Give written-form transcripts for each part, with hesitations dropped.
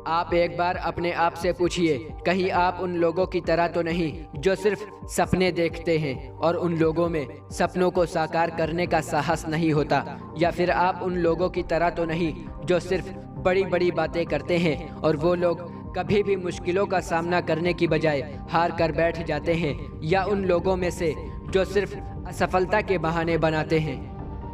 आप एक बार अपने आप से पूछिए, कहीं आप उन लोगों की तरह तो नहीं जो सिर्फ सपने देखते हैं और उन लोगों में सपनों को साकार करने का साहस नहीं होता। या फिर आप उन लोगों की तरह तो नहीं जो सिर्फ बड़ी बड़ी बातें करते हैं और वो लोग कभी भी मुश्किलों का सामना करने की बजाय हार कर बैठ जाते हैं। या उन लोगों में से जो सिर्फ असफलता के बहाने बनाते हैं।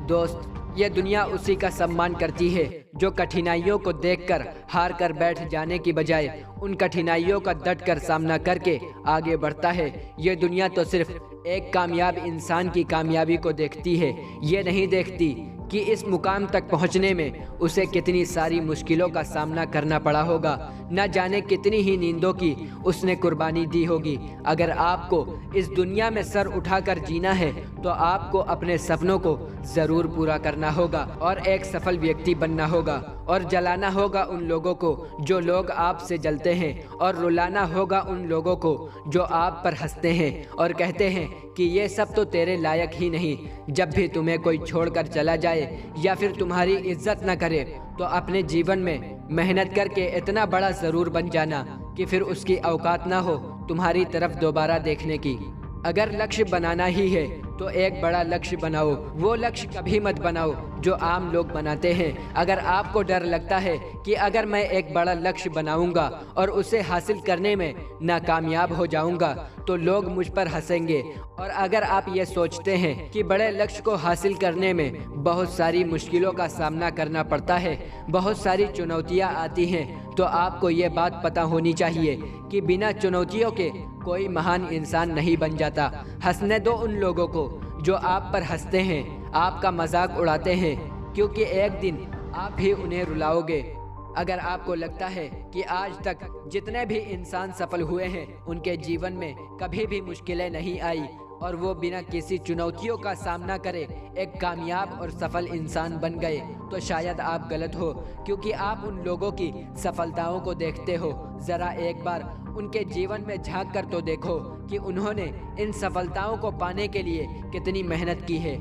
दोस्त, ये दुनिया उसी का सम्मान करती है जो कठिनाइयों को देखकर हार कर बैठ जाने की बजाय उन कठिनाइयों का डट कर सामना करके आगे बढ़ता है। ये दुनिया तो सिर्फ एक कामयाब इंसान की कामयाबी को देखती है, ये नहीं देखती कि इस मुकाम तक पहुंचने में उसे कितनी सारी मुश्किलों का सामना करना पड़ा होगा, न जाने कितनी ही नींदों की उसने कुर्बानी दी होगी। अगर आपको इस दुनिया में सर उठाकर जीना है तो आपको अपने सपनों को ज़रूर पूरा करना होगा और एक सफल व्यक्ति बनना होगा और जलाना होगा उन लोगों को जो लोग आपसे जलते हैं और रुलाना होगा उन लोगों को जो आप पर हंसते हैं और कहते हैं कि ये सब तो तेरे लायक ही नहीं। जब भी तुम्हें कोई छोड़कर चला जाए या फिर तुम्हारी इज्जत न करे तो अपने जीवन में मेहनत करके इतना बड़ा जरूर बन जाना कि फिर उसकी औकात ना हो तुम्हारी तरफ दोबारा देखने की। अगर लक्ष्य बनाना ही है तो एक बड़ा लक्ष्य बनाओ। वो लक्ष्य कभी मत बनाओ जो आम लोग बनाते हैं। अगर आपको डर लगता है कि अगर मैं एक बड़ा लक्ष्य बनाऊंगा और उसे हासिल करने में नाकामयाब हो जाऊंगा तो लोग मुझ पर हंसेंगे, और अगर आप ये सोचते हैं कि बड़े लक्ष्य को हासिल करने में बहुत सारी मुश्किलों का सामना करना पड़ता है, बहुत सारी चुनौतियाँ आती हैं, तो आपको ये बात पता होनी चाहिए कि बिना चुनौतियों के कोई महान इंसान नहीं बन जाता। हंसने दो उन लोगों को जो आप पर हंसते हैं, आपका मजाक उड़ाते हैं, क्योंकि एक दिन आप भी उन्हें रुलाओगे। अगर आपको लगता है कि आज तक जितने भी इंसान सफल हुए हैं उनके जीवन में कभी भी मुश्किलें नहीं आई और वो बिना किसी चुनौतियों का सामना करे एक कामयाब और सफल इंसान बन गए, तो शायद आप गलत हो, क्योंकि आप उन लोगों की सफलताओं को देखते हो। ज़रा एक बार उनके जीवन में झांक कर तो देखो कि उन्होंने इन सफलताओं को पाने के लिए कितनी मेहनत की है,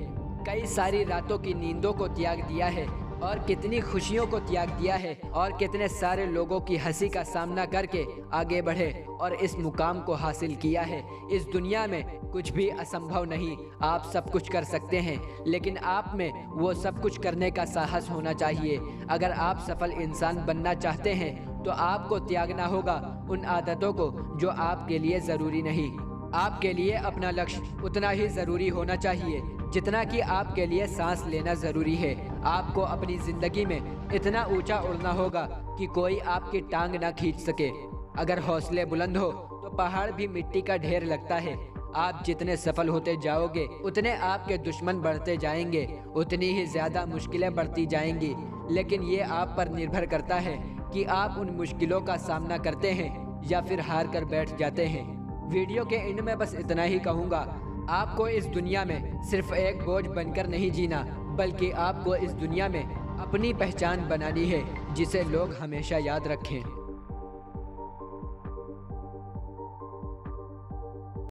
कई सारी रातों की नींदों को त्याग दिया है और कितनी खुशियों को त्याग दिया है और कितने सारे लोगों की हंसी का सामना करके आगे बढ़े और इस मुकाम को हासिल किया है। इस दुनिया में कुछ भी असंभव नहीं, आप सब कुछ कर सकते हैं, लेकिन आप में वो सब कुछ करने का साहस होना चाहिए। अगर आप सफल इंसान बनना चाहते हैं तो आपको त्यागना होगा उन आदतों को जो आपके लिए ज़रूरी नहीं। आपके लिए अपना लक्ष्य उतना ही ज़रूरी होना चाहिए जितना कि आपके लिए सांस लेना ज़रूरी है। आपको अपनी ज़िंदगी में इतना ऊंचा उड़ना होगा कि कोई आपकी टांग ना खींच सके। अगर हौसले बुलंद हो तो पहाड़ भी मिट्टी का ढेर लगता है। आप जितने सफल होते जाओगे उतने आपके दुश्मन बढ़ते जाएंगे, उतनी ही ज़्यादा मुश्किलें बढ़ती जाएंगी, लेकिन ये आप पर निर्भर करता है कि आप उन मुश्किलों का सामना करते हैं या फिर हार कर बैठ जाते हैं। वीडियो के एंड में बस इतना ही कहूँगा, आपको इस दुनिया में सिर्फ एक बोझ बनकर नहीं जीना, बल्कि आपको इस दुनिया में अपनी पहचान बनानी है जिसे लोग हमेशा याद रखें।